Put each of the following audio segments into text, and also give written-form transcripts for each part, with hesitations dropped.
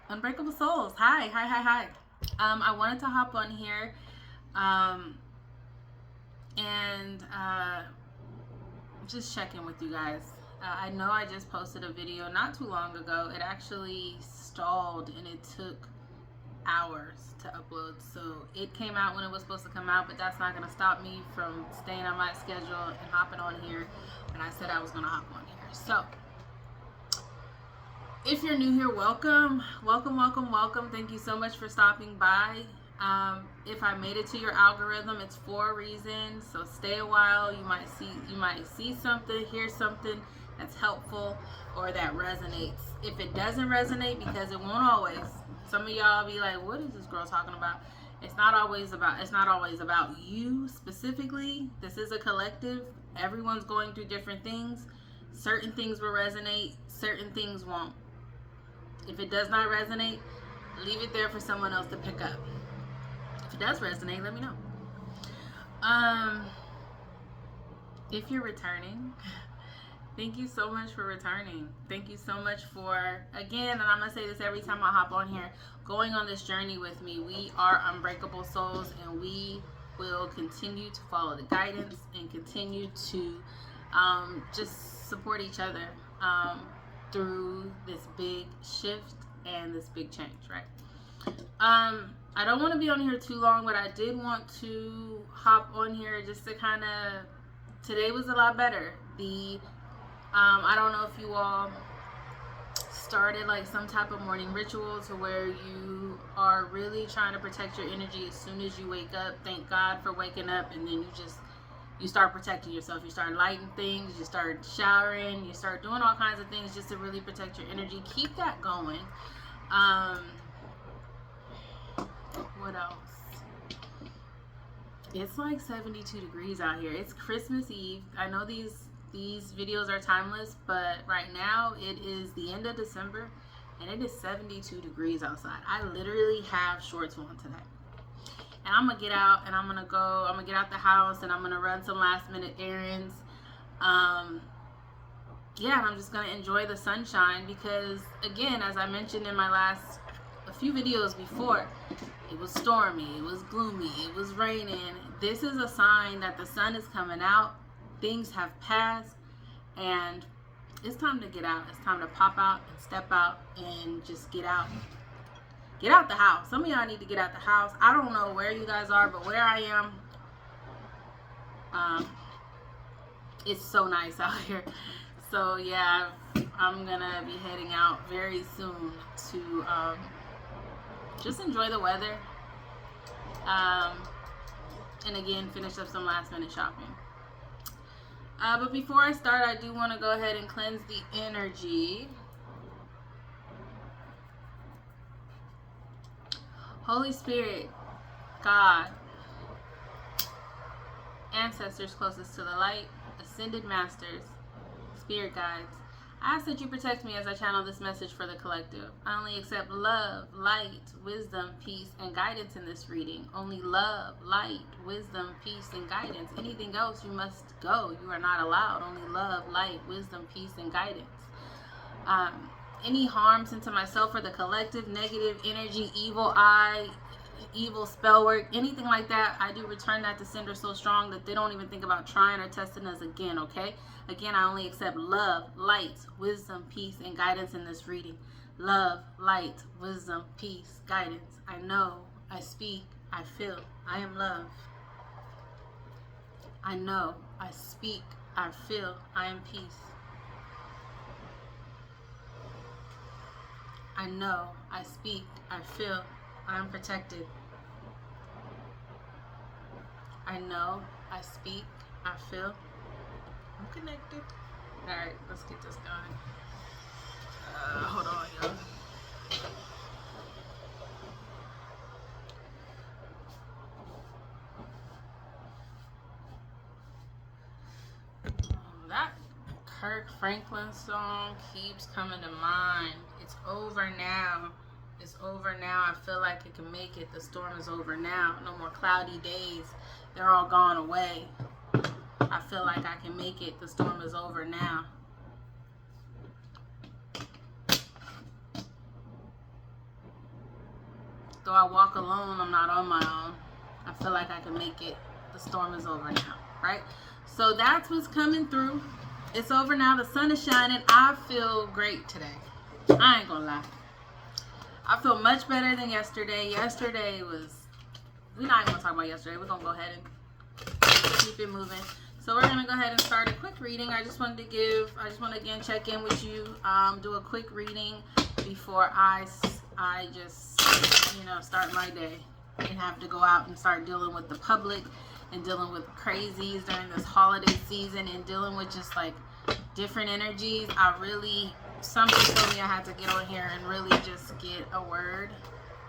Unbreakable Souls. Hi, hi, hi, hi. I wanted to hop on here um, and just check in with you guys. I know I just posted a video not too long ago. It actually stalled and it took hours to upload. So it came out when it was supposed to come out, but that's not going to stop me from staying on my schedule and hopping on here. And I said I was going to hop on here. So if you're new here, welcome, welcome, welcome, welcome. Thank you so much for stopping by. If I made it to your algorithm, it's for a reason. So stay a while. You might see something, hear something that's helpful or that resonates. If it doesn't resonate, because it won't always. Some of y'all be like, "What is this girl talking about?" It's not always about you specifically. This is a collective. Everyone's going through different things. Certain things will resonate, certain things won't. If it does not resonate, leave it there for someone else to pick up. If it does resonate, let me know. Um, if you're returning, thank you so much for returning. Thank you so much for, again, and I'm going to say this every time I hop on here, going on this journey with me. We are unbreakable souls, and we will continue to follow the guidance and continue to just support each other through this big shift and this big change, right? I don't want to be on here too long, but I did want to hop on here just to kind of. Today was a lot better. I don't know if you all started like some type of morning ritual to where you are really trying to protect your energy as soon as you wake up. Thank God for waking up, and then you start protecting yourself. You start lighting things, you start showering, you start doing all kinds of things just to really protect your energy. Keep that going. What else? It's like 72 degrees out here. It's Christmas Eve. I know these videos are timeless, but right now it is the end of December and it is 72 degrees outside. I literally have shorts on today. And I'm gonna get out and I'm gonna get out the house and I'm gonna run some last minute errands. Yeah, and I'm just gonna enjoy the sunshine because, again, as I mentioned in a few videos before, it was stormy, it was gloomy, it was raining. This is a sign that the sun is coming out, things have passed, and it's time to get out. It's time to pop out and step out and just get out. Get out the house. Some of y'all need to get out the house. I don't know where you guys are, but where I am, it's so nice out here. So yeah, I'm gonna be heading out very soon to just enjoy the weather, and again finish up some last minute shopping. But before I start, I do want to go ahead and cleanse the energy. Holy Spirit, God, ancestors closest to the light, ascended masters, spirit guides, I ask that you protect me as I channel this message for the collective. I only accept love, light, wisdom, peace, and guidance in this reading. Only love, light, wisdom, peace, and guidance. Anything else, you must go. You are not allowed. Only love, light, wisdom, peace, and guidance. Any harms into myself or the collective, negative energy, evil eye, evil spell work, anything like that, I do return that to sender so strong that they don't even think about trying or testing us again, okay? Again, I only accept love, light, wisdom, peace, and guidance in this reading. Love, light, wisdom, peace, guidance. I know, I speak, I feel. I am love. I know, I speak, I feel. I am peace. I know, I speak, I feel. I am protected. I know, I speak, I feel. I'm connected. Alright, let's get this going. Hold on, y'all. That Kirk Franklin song keeps coming to mind. It's over now. It's over now. I feel like it can make it. The storm is over now. No more cloudy days. They're all gone away. I feel like I can make it. The storm is over now. Though I walk alone, I'm not on my own. I feel like I can make it. The storm is over now, right? So that's what's coming through. It's over now. The sun is shining. I feel great today. I ain't gonna lie. I feel much better than yesterday. Yesterday was... We're not even gonna talk about yesterday. We're gonna go ahead and keep it moving. So we're gonna go ahead and start a quick reading. I just want to again check in with you. Do a quick reading before I just, start my day and have to go out and start dealing with the public and dealing with crazies during this holiday season and dealing with just like different energies. Something told me I had to get on here and really just get a word,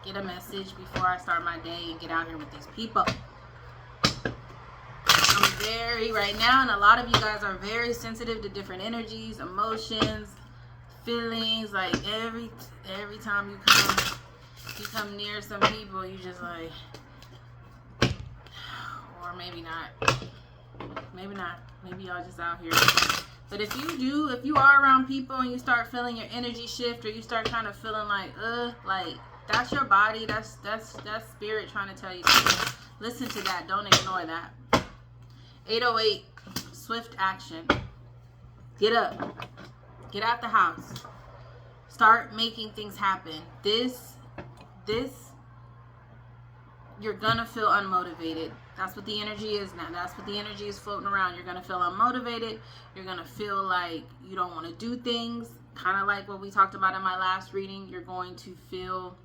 get a message before I start my day and get out here with these people. I'm right now, and a lot of you guys are very sensitive to different energies, emotions, feelings. Like every time you come near some people, you just like, or maybe not, maybe y'all just out here. But if you are around people and you start feeling your energy shift, or you start kind of feeling like that's your body, that's spirit trying to tell you something. Listen to that. Don't ignore that. 808, swift action. Get up. Get out the house. Start making things happen. This, you're gonna feel unmotivated. That's what the energy is now. That's what the energy is floating around. You're gonna feel unmotivated. You're gonna feel like you don't want to do things. Kind of like what we talked about in my last reading. You're going to feel,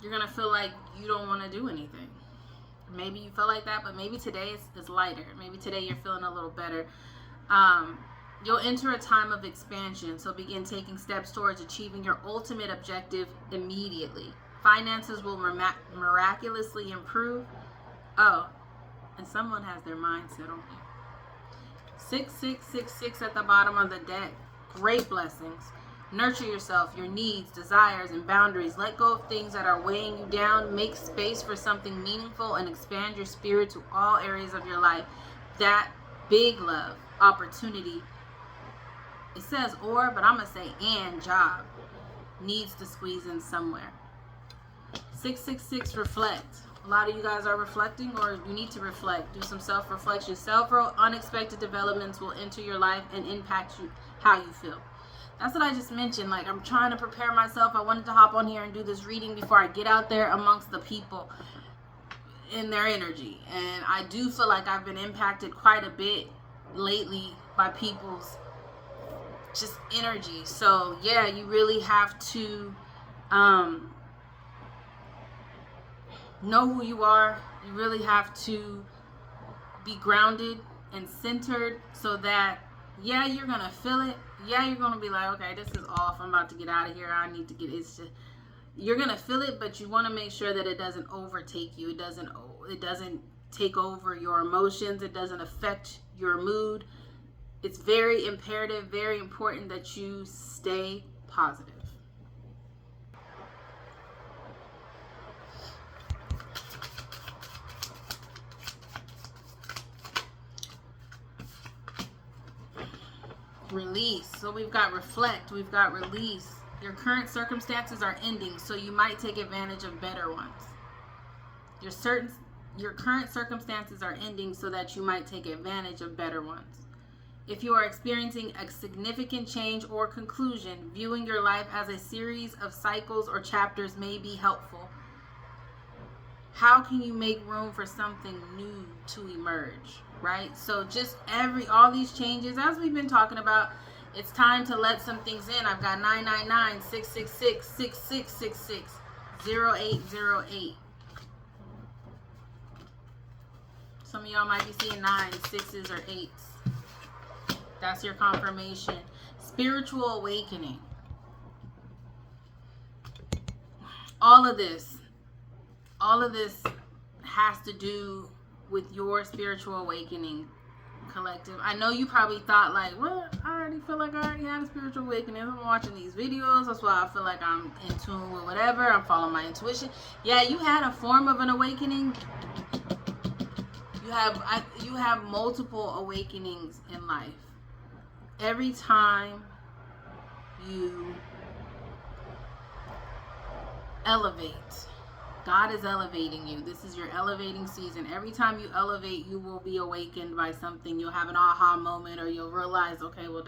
you're gonna feel like you don't want to do anything. Maybe you feel like that, but maybe today is lighter. Maybe today you're feeling a little better. You'll enter a time of expansion, so begin taking steps towards achieving your ultimate objective immediately. Finances will miraculously improve. Oh, and someone has their mind set on you. 6666 at the bottom of the deck. Great blessings. Nurture yourself, your needs, desires, and boundaries. Let go of things that are weighing you down. Make space for something meaningful and expand your spirit to all areas of your life. That big love, opportunity, it says or, but I'm going to say and job needs to squeeze in somewhere. 666, reflect. A lot of you guys are reflecting, or you need to reflect. Do some self-reflection. Several unexpected developments will enter your life and impact you, how you feel. That's what I just mentioned. Like, I'm trying to prepare myself. I wanted to hop on here and do this reading before I get out there amongst the people in their energy. And I do feel like I've been impacted quite a bit lately by people's just energy. So yeah, you really have to know who you are. You really have to be grounded and centered, so that yeah, you're gonna feel it. Yeah, you're gonna be like, okay, this is off. I'm about to get out of here. I need to get. It's just, you're gonna feel it, but you want to make sure that it doesn't overtake you. It doesn't take over your emotions. It doesn't affect your mood. It's very imperative, very important that you stay positive. Release. So we've got reflect, we've got release. Your current circumstances are ending, so you might take advantage of better ones. Your current circumstances are ending, so that you might take advantage of better ones. If you are experiencing a significant change or conclusion, viewing your life as a series of cycles or chapters may be helpful. How can you make room for something new to emerge, right? So just all these changes, as we've been talking about, it's time to let some things in. I've got 999, 666, 6666, 0808. Some of y'all might be seeing 9s, 6s, or 8s. That's your confirmation. Spiritual awakening. All of this has to do with your spiritual awakening, collective. I know you probably thought like, what? I already feel like I already had a spiritual awakening. I'm watching these videos. That's why I feel like I'm in tune with whatever. I'm following my intuition. Yeah, you had a form of an awakening. You have multiple awakenings in life. Every time you elevate. God is elevating you. This is your elevating season. Every time you elevate, you will be awakened by something. You'll have an aha moment, or you'll realize, okay, well,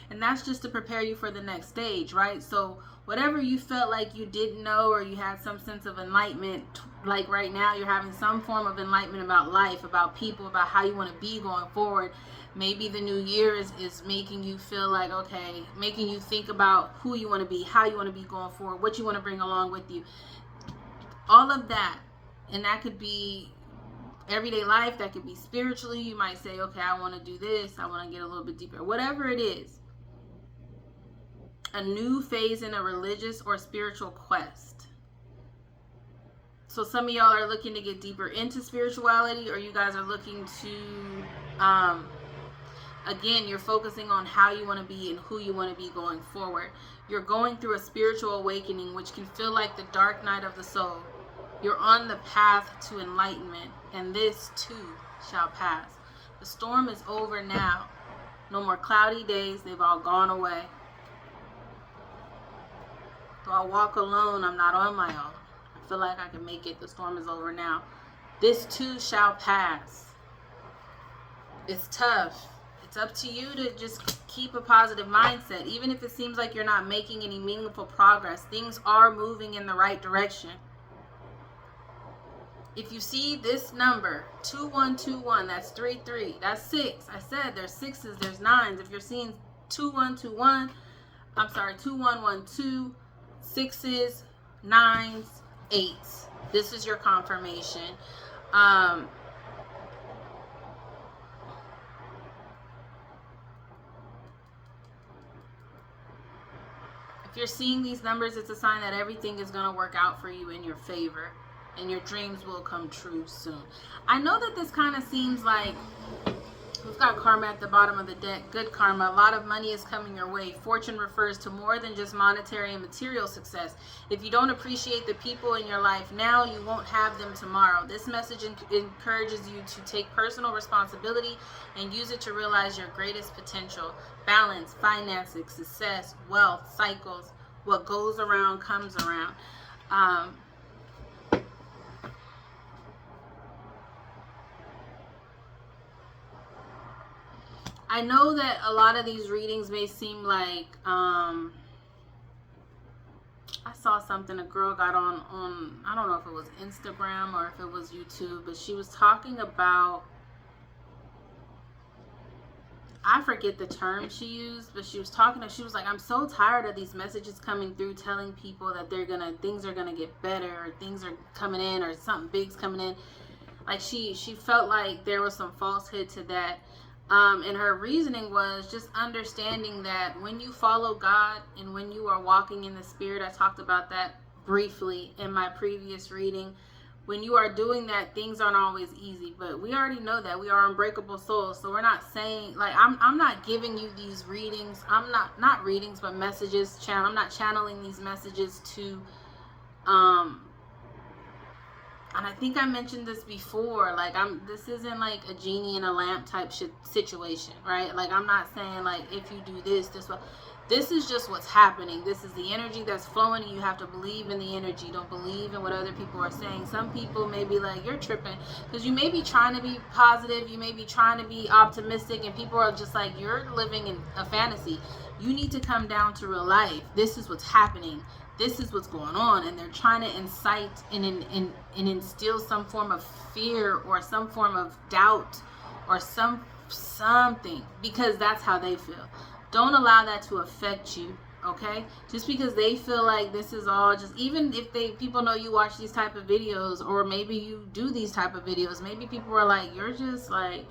and that's just to prepare you for the next stage, right? So whatever you felt like you didn't know, or you had some sense of enlightenment, like right now you're having some form of enlightenment about life, about people, about how you want to be going forward. Maybe the new year is making you feel like, okay, making you think about who you want to be, how you want to be going forward, what you want to bring along with you. All of that. And that could be everyday life, that could be spiritually. You might say, okay, I want to do this, I want to get a little bit deeper. Whatever it is, a new phase in a religious or spiritual quest. So some of y'all are looking to get deeper into spirituality, or you guys are looking to, again, you're focusing on how you want to be and who you want to be going forward. You're going through a spiritual awakening, which can feel like the dark night of the soul. You're on the path to enlightenment, and this too shall pass. The storm is over now. No more cloudy days. They've all gone away. Though I walk alone, I'm not on my own. I feel like I can make it. The storm is over now. This too shall pass. It's tough. It's up to you to just keep a positive mindset. Even if it seems like you're not making any meaningful progress, things are moving in the right direction. If you see this number, 2121, that's 33, that's 6. I said there's 6s, there's 9s. If you're seeing 2121, 2112, 6s, 9s, 8s. This is your confirmation. If you're seeing these numbers, it's a sign that everything is going to work out for you in your favor, and your dreams will come true soon. I know that this kind of seems like we've got karma at the bottom of the deck. Good karma. A lot of money is coming your way. Fortune refers to more than just monetary and material success. If you don't appreciate the people in your life now, you won't have them tomorrow. This message encourages you to take personal responsibility and use it to realize your greatest potential. Balance, finances, success, wealth, cycles. What goes around comes around. I know that a lot of these readings may seem like, I saw something, a girl got on, I don't know if it was Instagram or if it was YouTube, but she was talking about, I forget the term she used, but she was like, I'm so tired of these messages coming through telling people that things are gonna get better, or things are coming in, or something big's coming in. Like she felt like there was some falsehood to that. And her reasoning was just understanding that when you follow God and when you are walking in the Spirit, I talked about that briefly in my previous reading. When you are doing that, things aren't always easy, but we already know that we are unbreakable souls. So we're not saying, like, I'm not giving you these readings. I'm not readings, but messages. I'm not channeling these messages to, and I think I mentioned this before, like, this isn't like a genie in a lamp type situation, right? Like, I'm not saying, like, if you do this, this is just what's happening. This is the energy that's flowing, and you have to believe in the energy. Don't believe in what other people are saying. Some people may be like, you're tripping, because you may be trying to be positive, you may be trying to be optimistic, and people are just like, you're living in a fantasy. You need to come down to real life. This is what's happening. This is what's going on, and they're trying to incite and instill some form of fear or some form of doubt or something, because that's how they feel. Don't allow that to affect you, okay? Just because they feel like this is all just, even if people know you watch these type of videos, or maybe you do these type of videos, maybe people are like, you're just like,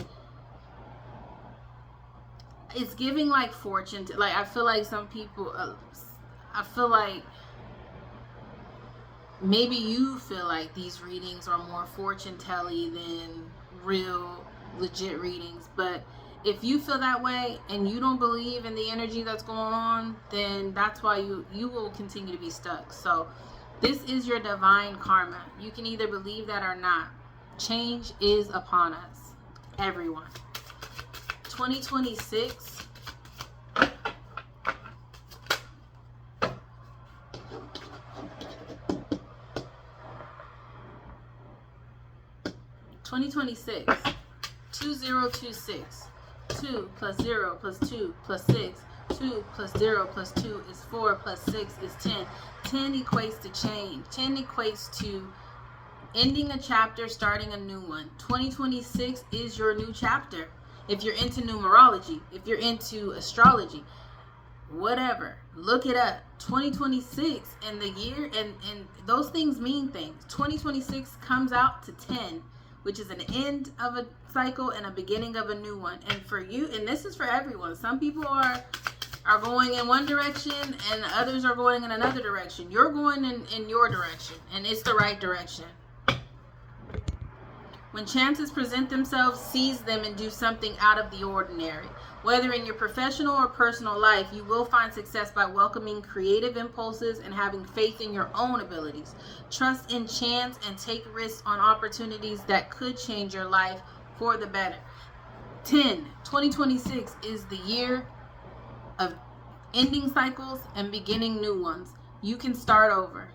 it's giving like fortune. Like, I feel like some people, I feel like maybe you feel like these readings are more fortune-telly than real, legit readings. But if you feel that way and you don't believe in the energy that's going on, then that's why you will continue to be stuck. So this is your divine karma. You can either believe that or not. Change is upon us, everyone. 2026. 2026, 2026. 2 plus 0 plus 2 plus 6. 2 plus 0 plus 2 is 4 plus 6 is 10. 10 equates to change. 10 equates to ending a chapter, starting a new one. 2026 is your new chapter. If you're into numerology, if you're into astrology, whatever, look it up. 2026 and the year, and those things mean things. 2026 comes out to 10, which is an end of a cycle and a beginning of a new one. And for you, and this is for everyone, some people are going in one direction and others are going in another direction. You're going in your direction, and it's the right direction. When chances present themselves, seize them and do something out of the ordinary. Whether in your professional or personal life, you will find success by welcoming creative impulses and having faith in your own abilities. Trust in chance and take risks on opportunities that could change your life for the better. 2026 is the year of ending cycles and beginning new ones. You can start over.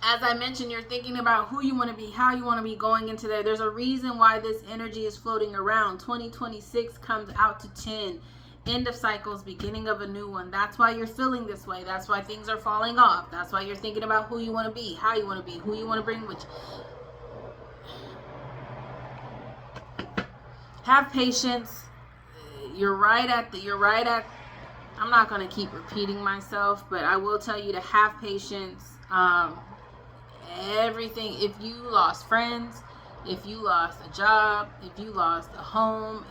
As I mentioned, you're thinking about who you want to be, how you want to be going into there. There's a reason why this energy is floating around. 2026 comes out to 10. End of cycles, beginning of a new one. That's why you're feeling this way. That's why things are falling off. That's why you're thinking about who you want to be, how you want to be, who you want to bring with you. Have patience. You're right at I'm not going to keep repeating myself, but I will tell you to have patience. Everything, if you lost friends, if you lost a job, if you lost a home,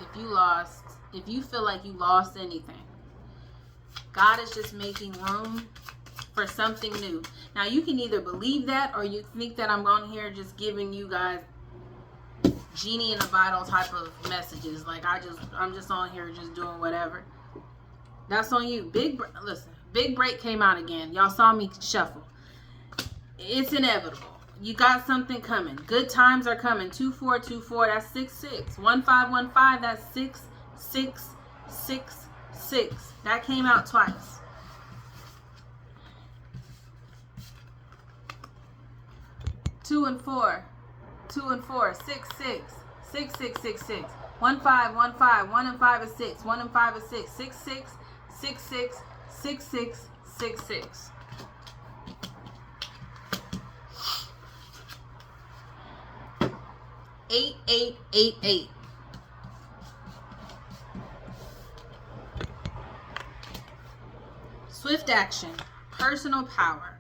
if you feel like you lost anything, God is just making room for something new. Now you can either believe that, or you think that I'm on here just giving you guys genie in a bottle type of messages, like I'm just on here just doing whatever. That's on you. Listen, Big Break came out again. Y'all saw me shuffle. It's inevitable. You got something coming. Good times are coming. 2424, that's 66. 1515, that's 6666. That came out twice. Two and four, 66. 6666. 1515, 1 and 5 is 6. 1 and 5 is 6. 66 66 66 66. 8888. Swift action, personal power.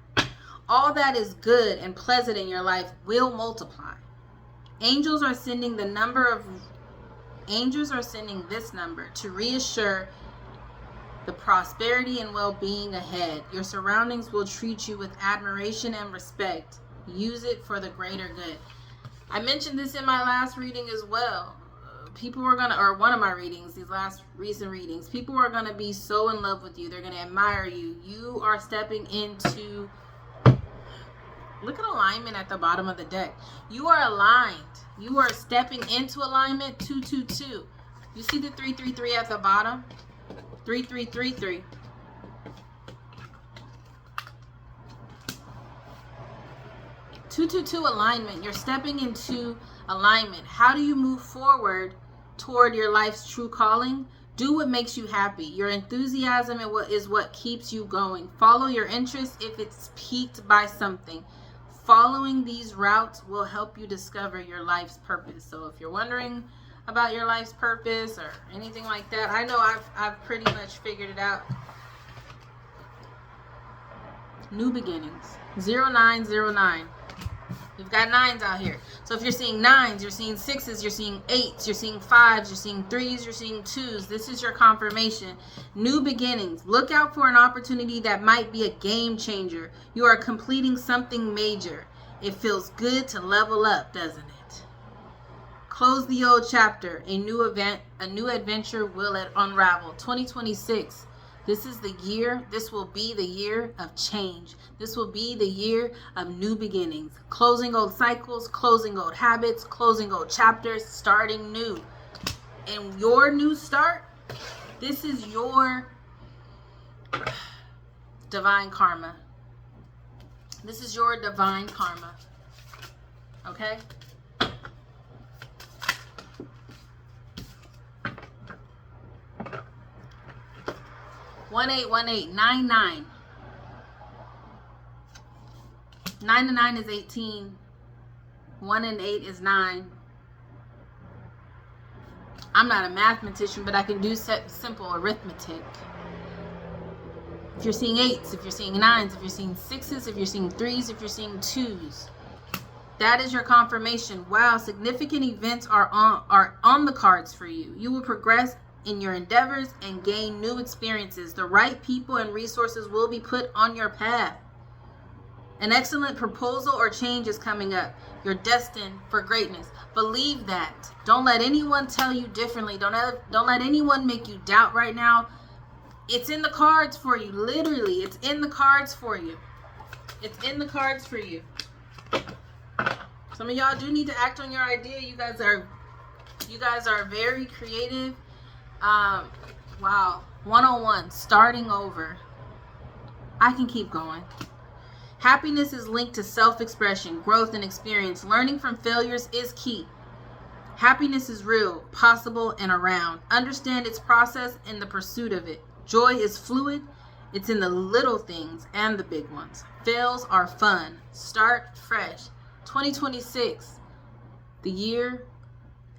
All that is good and pleasant in your life will multiply. Angels are sending this number to reassure the prosperity and well-being ahead. Your surroundings will treat you with admiration and respect. Use it for the greater good. I mentioned this in my last reading as well. People are one of my readings, these last recent readings, people are going to be so in love with you. They're going to admire you. You are stepping into, look at alignment at the bottom of the deck. You are aligned. You are stepping into alignment. 222. You see the 333 at the bottom? 3333. Two alignment. You're stepping into alignment. How do you move forward toward your life's true calling? Do what makes you happy. Your enthusiasm is what keeps you going. Follow your interests if it's piqued by something. Following these routes will help you discover your life's purpose. So if you're wondering about your life's purpose or anything like that, I know I've pretty much figured it out. New beginnings. 0909. We've got 9s out here. So if you're seeing 9s, you're seeing 6s, you're seeing 8s, you're seeing 5s, you're seeing 3s, you're seeing 2s. This is your confirmation. New beginnings. Look out for an opportunity that might be a game changer. You are completing something major. It feels good to level up, doesn't it? Close the old chapter. A new adventure will unravel. 2026. This is the year, this will be the year of change. This will be the year of new beginnings. Closing old cycles, closing old habits, closing old chapters, starting new. And your new start, this is your divine karma. This is your divine karma. Okay? One eight one eight 99. 9 and 9 is 18. 1 and 8 is 9. I'm not a mathematician, but I can do simple arithmetic. If you're seeing 8s, if you're seeing 9s, if you're seeing 6s, if you're seeing 3s, if you're seeing 2s, that is your confirmation. Wow, significant events are on the cards for you. You will progress in your endeavors and gain new experiences. The right people and resources will be put on your path. An excellent proposal or change is coming up. You're destined for greatness. Believe that. Don't let anyone tell you differently. Don't let anyone make you doubt right now. It's in the cards for you. Literally, it's in the cards for you. It's in the cards for you. Some of y'all do need to act on your idea. You guys are very creative. Wow. 101, starting over. I can keep going. Happiness is linked to self-expression, growth, and experience. Learning from failures is key. Happiness is real, possible, and around. Understand its process and the pursuit of it. Joy is fluid. It's in the little things and the big ones. Fails are fun. Start fresh. 2026, the year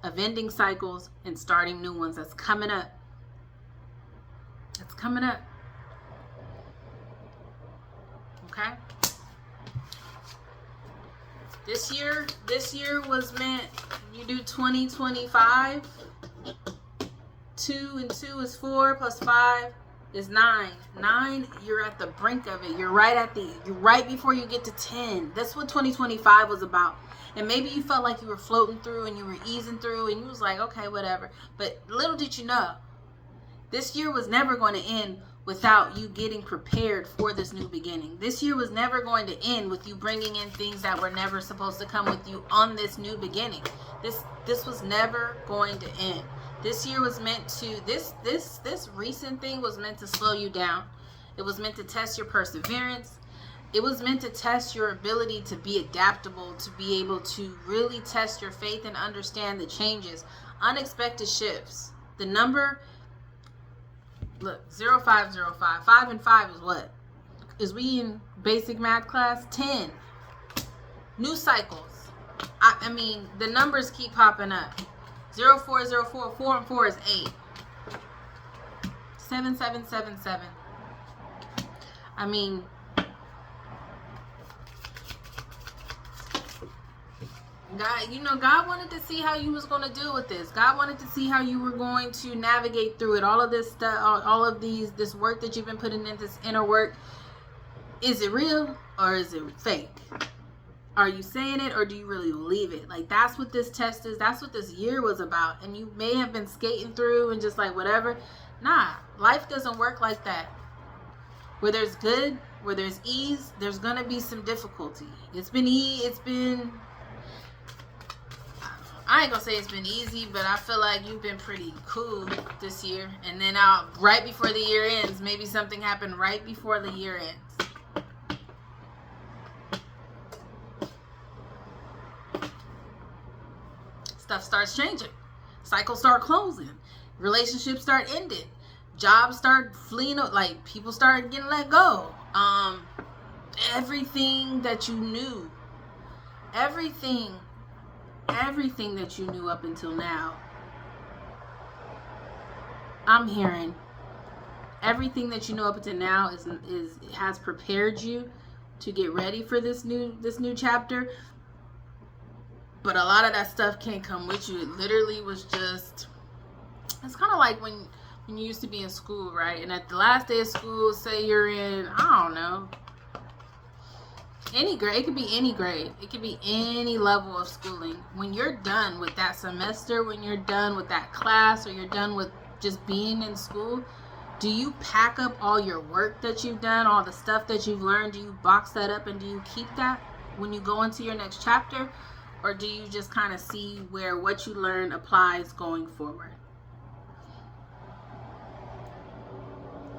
of ending cycles and starting new ones. That's coming up. That's coming up. Okay? This year was meant, you do 2025. 2 and 2 is 4 plus 5 is 9. 9, you're at the brink of it. You're right before you get to 10. That's what 2025 was about. And maybe you felt like you were floating through and you were easing through and you was like, okay, whatever. But little did you know, this year was never going to end without you getting prepared for this new beginning. This year was never going to end with you bringing in things that were never supposed to come with you on this new beginning. This was never going to end. This year was meant to, this recent thing was meant to slow you down. It was meant to test your perseverance. It was meant to test your ability to be adaptable, to be able to really test your faith and understand the changes, unexpected shifts. The number, look, 0505. 5 and 5 is what? Is we in basic math class? 10. New cycles. I mean, the numbers keep popping up. 0404. 4 and 4 is 8. 7777. I mean, God wanted to see how you was going to deal with this. God wanted to see how you were going to navigate through it. All of this stuff, all of this work that you've been putting in, this inner work. Is it real or is it fake? Are you saying it or do you really believe it? Like, that's what this test is. That's what this year was about. And you may have been skating through and just like whatever. Nah, life doesn't work like that. Where there's good, where there's ease, there's going to be some difficulty. I ain't gonna say it's been easy, but I feel like you've been pretty cool this year. And then right before the year ends, maybe something happened right before the year ends. Stuff starts changing. Cycles start closing. Relationships start ending. Jobs start fleeing. Like, people start getting let go. Everything that you knew. Everything that you knew up until now, I'm hearing everything that you know up until now has prepared you to get ready for this new chapter. But a lot of that stuff can't come with you. It literally was just, it's kind of like when you used to be in school, right? And at the last day of school, say you're in, I don't know, any grade. It could be any grade. It could be any level of schooling. When you're done with that semester, when you're done with that class, or you're done with just being in school, do you pack up all your work that you've done, all the stuff that you've learned? Do you box that up and do you keep that when you go into your next chapter? Or do you just kind of see where what you learned applies going forward?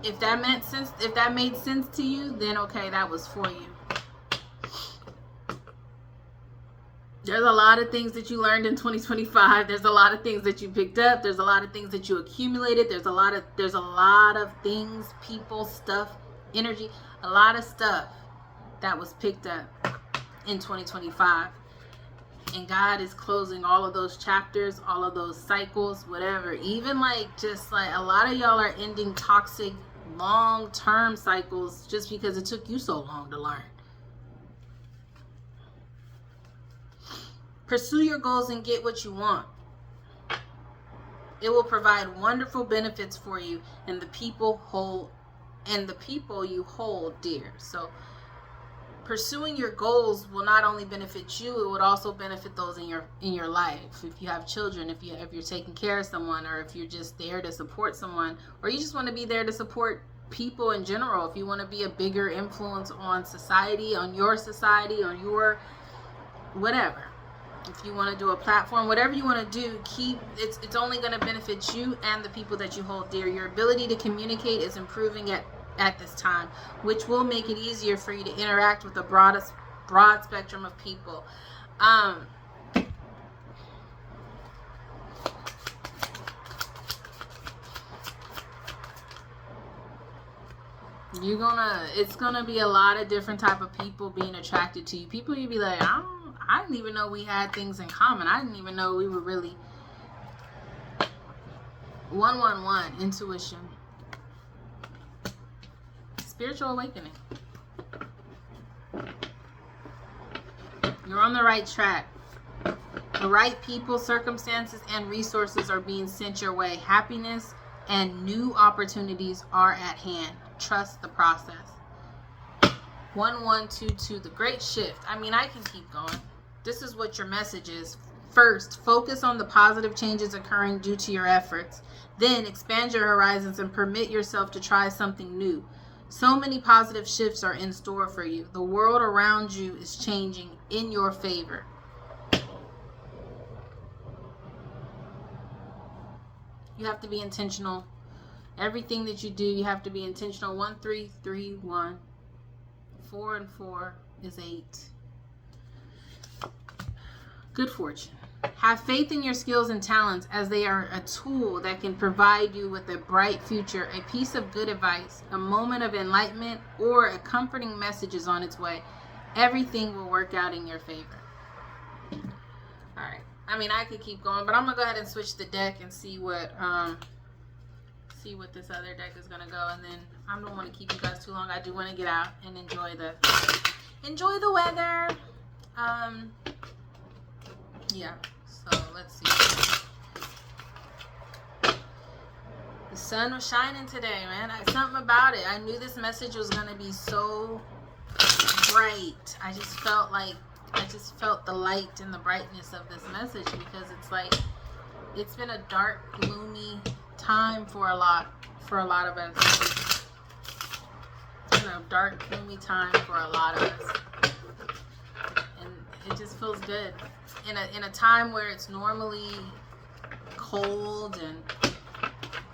If that made sense to you, then okay, that was for you. There's a lot of things that you learned in 2025. There's a lot of things that you picked up. There's a lot of things that you accumulated. There's a lot of things, people, stuff, energy, a lot of stuff that was picked up in 2025. And God is closing all of those chapters, all of those cycles, whatever. Even just a lot of y'all are ending toxic long-term cycles just because it took you so long to learn. Pursue your goals and get what you want. It will provide wonderful benefits for you and the people you hold dear. So pursuing your goals will not only benefit you, it would also benefit those in your life. If you have children, if you're taking care of someone, or if you're just there to support someone, or you just want to be there to support people in general, if you want to be a bigger influence on society, on your whatever. If you want to do a platform, whatever you want to do, it's only going to benefit you and the people that you hold dear. Your ability to communicate is improving at this time, which will make it easier for you to interact with a broad spectrum of people. It's gonna be a lot of different type of people being attracted to you. People you be like, I didn't even know we had things in common. I didn't even know we were really 111 intuition. Spiritual awakening. You're on the right track. The right people, circumstances, and resources are being sent your way. Happiness and new opportunities are at hand. Trust the process. 1122, the great shift. I can keep going. This is what your message is. First, focus on the positive changes occurring due to your efforts. Then, expand your horizons and permit yourself to try something new. So many positive shifts are in store for you. The world around you is changing in your favor. You have to be intentional. Everything that you do, you have to be intentional. 1, 3, 3, 1. 4 and 4 is 8. Good fortune. Have faith in your skills and talents, as they are a tool that can provide you with a bright future. A piece of good advice, a moment of enlightenment, or a comforting message is on its way. Everything will work out in your favor. All right. I could keep going, but I'm gonna go ahead and switch the deck and see what this other deck is gonna go, and then I don't want to keep you guys too long. I do want to get out and enjoy the weather. Yeah, so let's see. The sun was shining today, man. Something about it. I knew this message was going to be so bright. I just felt the light and the brightness of this message, because it's been a dark, gloomy time for a lot of us. It's been a dark, gloomy time for a lot of us. And it just feels good. In a time where it's normally cold and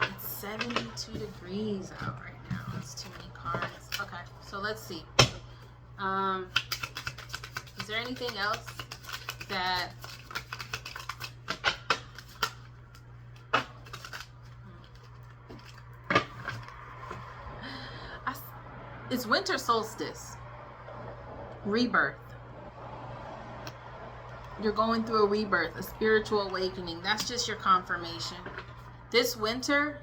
it's 72 degrees out right now. It's too many cards. Okay, so let's see. Is there anything else that it's winter solstice, rebirth. You're going through a rebirth, a spiritual awakening. That's just your confirmation. This winter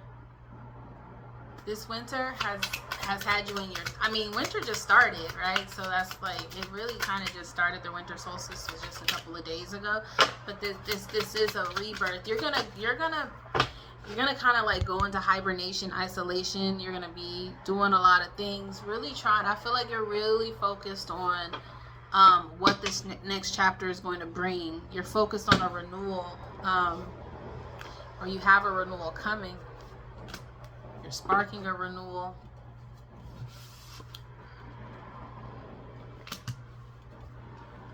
has had you in your... winter just started, right? So that's it really kind of just started. The winter solstice was just a couple of days ago. But this is a rebirth. You're gonna kind of go into hibernation, isolation. You're gonna be doing a lot of things, really trying. I feel like you're really focused on what this next chapter is going to bring. You're focused on a renewal, or you have a renewal coming. You're sparking a renewal.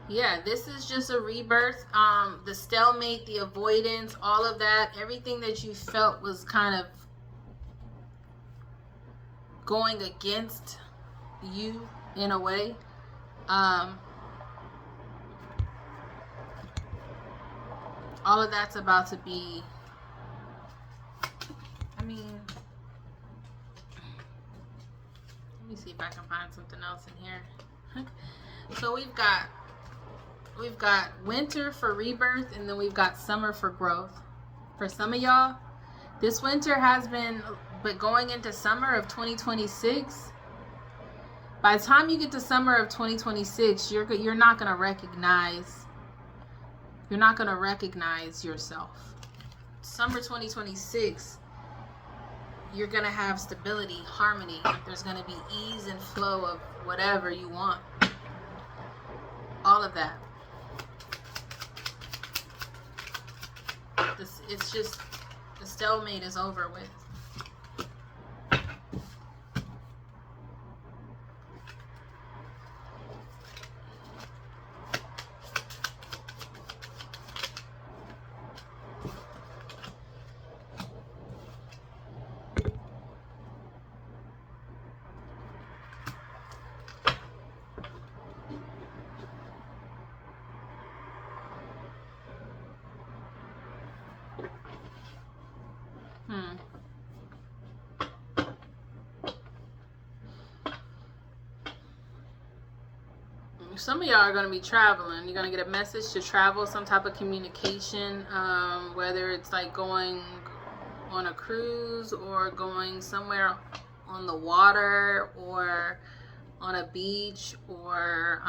Yeah, this is just a rebirth. The stalemate, the avoidance, all of that, everything that you felt was kind of going against you in a way. all of that's about to be, I mean, let me see if I can find something else in here. So we've got winter for rebirth, and then we've got summer for growth. For some of y'all, this winter has been, but going into summer of 2026, by the time you get to summer of 2026, you're not going to recognize yourself. Summer 2026, you're going to have stability, harmony. There's going to be ease and flow of whatever you want. All of that. It's just, the stalemate is over with. Some of y'all are going to be traveling. You're going to get a message to travel, some type of communication, whether it's like going on a cruise or going somewhere on the water or on a beach or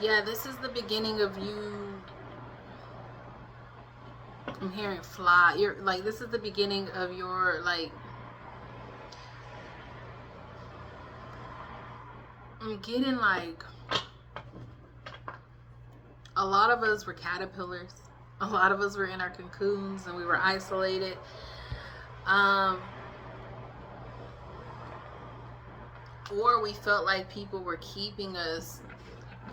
yeah, this is the beginning of you. I'm hearing fly. You're like, this is the beginning of your, like, I'm getting like, a lot of us were caterpillars. A lot of us were in our cocoons and we were isolated. Or we felt like people were keeping us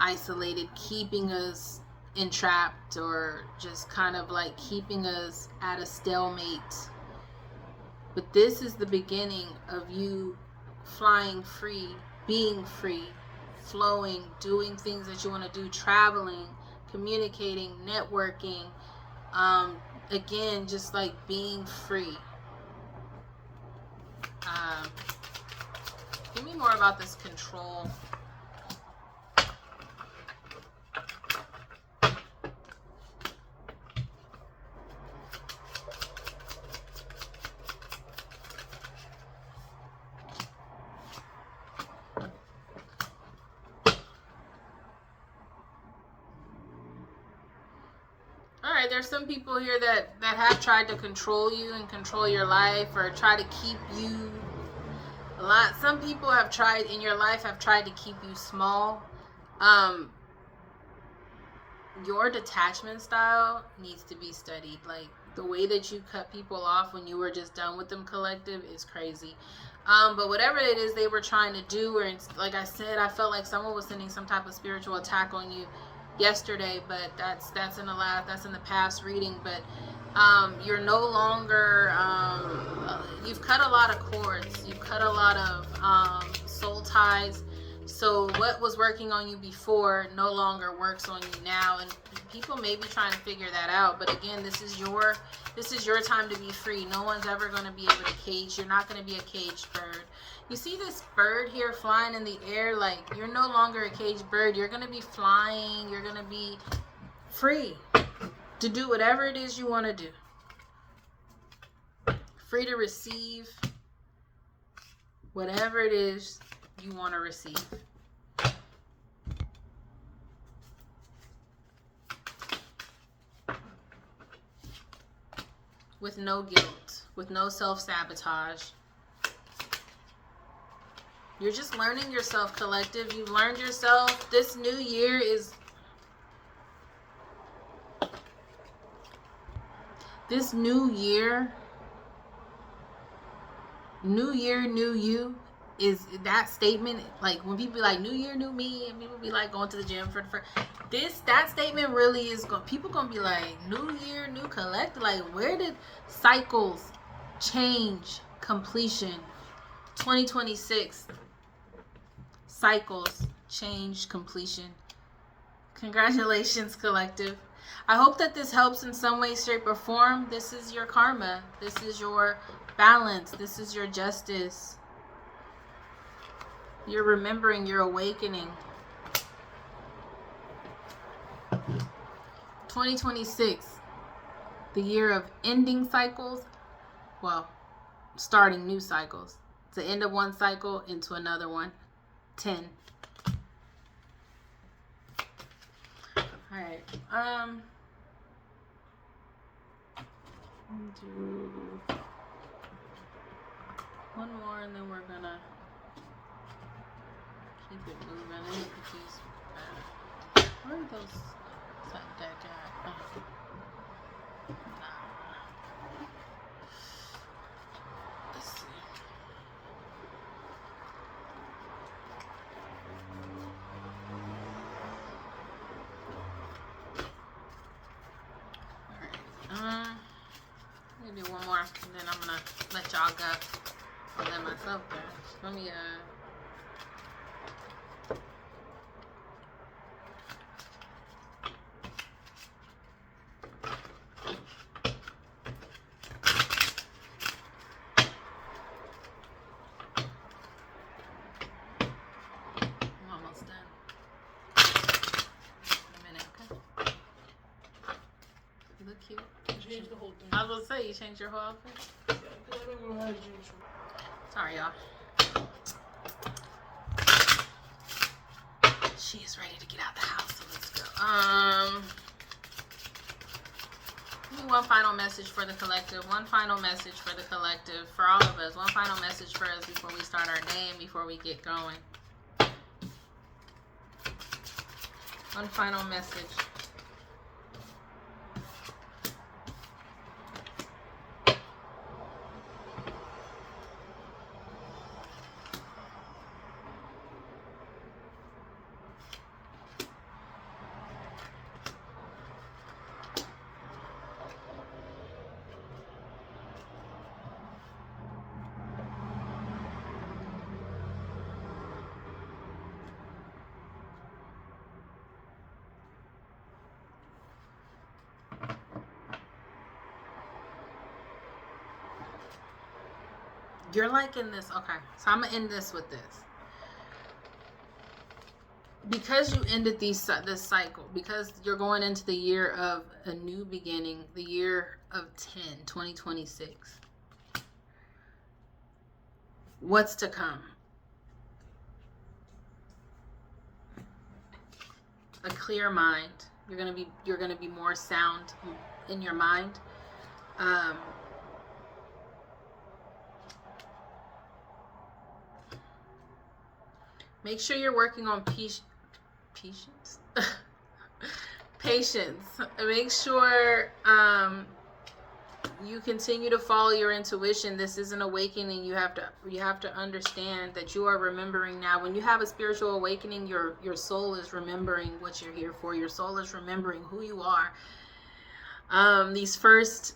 isolated, keeping us entrapped, or just kind of like keeping us at a stalemate. But this is the beginning of you flying free, being free, flowing, doing things that you want to do, traveling, communicating, networking, again, just like being free. Give me more about this control. There's some people here that have tried to control you and control your life, or try to keep you a lot. Some people have tried in your life, have tried to keep you small. Your detachment style needs to be studied. Like, the way that you cut people off when you were just done with them, collective, is crazy. But whatever it is they were trying to do, or like I said, I felt like someone was sending some type of spiritual attack on you yesterday, but that's in the past reading. But you're no longer, you've cut a lot of cords, you've cut a lot of soul ties. So what was working on you before no longer works on you now, and people may be trying to figure that out. But again, this is your time to be free. No one's ever going to be able to cage. You're not going to be a caged bird. You see this bird here flying in the air? Like, you're no longer a caged bird. You're going to be flying. You're going to be free to do whatever it is you want to do. Free to receive whatever it is you want to receive. With no guilt, with no self-sabotage. You're just learning yourself, collective. You've learned yourself. This new year is... This new year, new you, is that statement. Like, when people be like, new year, new me, and people be like going to the gym for that statement really is going, people gonna be like, new year, new collective. Like, where did cycles, change, completion, 2026, cycles, change, completion. Congratulations, collective. I hope that this helps in some way, shape, or form. This is your karma. This is your balance. This is your justice. You're remembering, you're awakening. 2026, the year of ending cycles. Well, starting new cycles. It's the end of one cycle into another one. 10. Alright. Do one more and then we're gonna keep it moving. I need to put these back. Where are those? It's like that guy. Oh. Nah. Let's see. Alright. I'm gonna do one more and then I'm gonna let y'all go. I'll let myself go. Let me I'm almost done. A minute, okay? You look cute. Change the whole thing. I was gonna say, you changed your whole outfit? Yeah, because I don't know how to change it. Sorry, y'all. She is ready to get out the house, so let's go. Give me one final message for the collective. One final message for the collective. For all of us. One final message for us before we start our day and before we get going. One final message. You're liking this. Okay. So I'm going to end this with this. Because you ended this cycle, because you're going into the year of a new beginning, the year of 2026. What's to come? A clear mind. You're gonna be more sound in your mind. Make sure you're working on patience. Patience. Make sure you continue to follow your intuition. This is an awakening. You have to understand that you are remembering now. When you have a spiritual awakening, your soul is remembering what you're here for. Your soul is remembering who you are. This first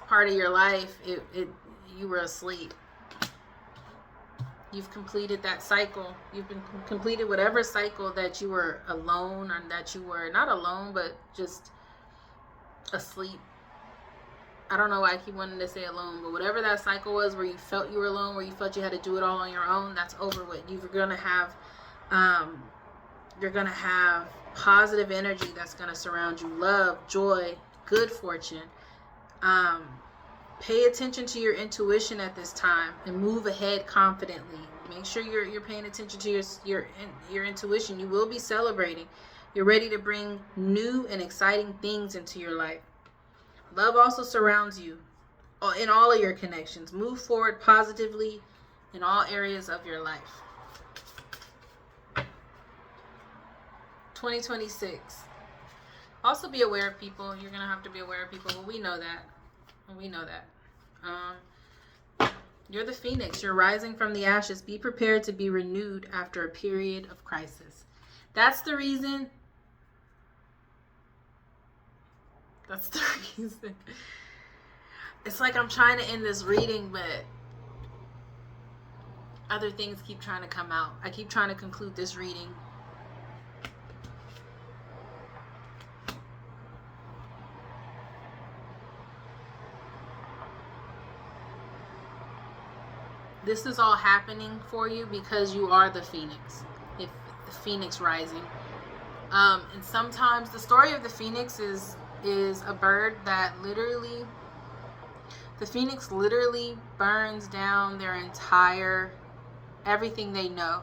part of your life, you were asleep. You've completed that cycle. You've been completed whatever cycle that you were alone, or that you were not alone, but just asleep. I don't know why I keep wanting to say alone, but whatever that cycle was where you felt you were alone, where you felt you had to do it all on your own, that's over with. You're gonna have positive energy that's gonna surround you. Love, joy, good fortune. Pay attention to your intuition at this time and move ahead confidently. Make sure you're paying attention to your intuition. You will be celebrating. You're ready to bring new and exciting things into your life. Love also surrounds you in all of your connections. Move forward positively in all areas of your life. 2026. Also be aware of people. You're going to have to be aware of people, but we know that. You're the phoenix. You're rising from the ashes. Be prepared to be renewed after a period of crisis. That's the reason. It's like I'm trying to end this reading, but other things keep trying to come out. I keep trying to conclude this reading. This is all happening for you because you are the phoenix. If the phoenix rising. And sometimes the story of the phoenix is a bird that literally, the phoenix literally burns down their entire, everything they know.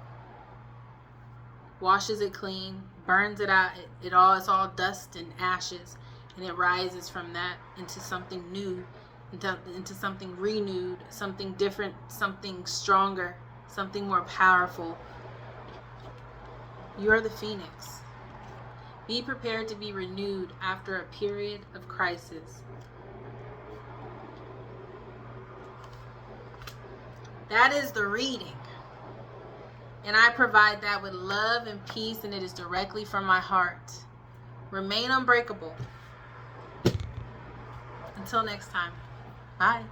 Washes it clean, burns it out. It's all dust and ashes. And it rises from that into something new, into something renewed, something different, something stronger, something more powerful. You are the phoenix. Be prepared to be renewed after a period of crisis. That is the reading. And I provide that with love and peace, and it is directly from my heart. Remain unbreakable. Until next time. Bye.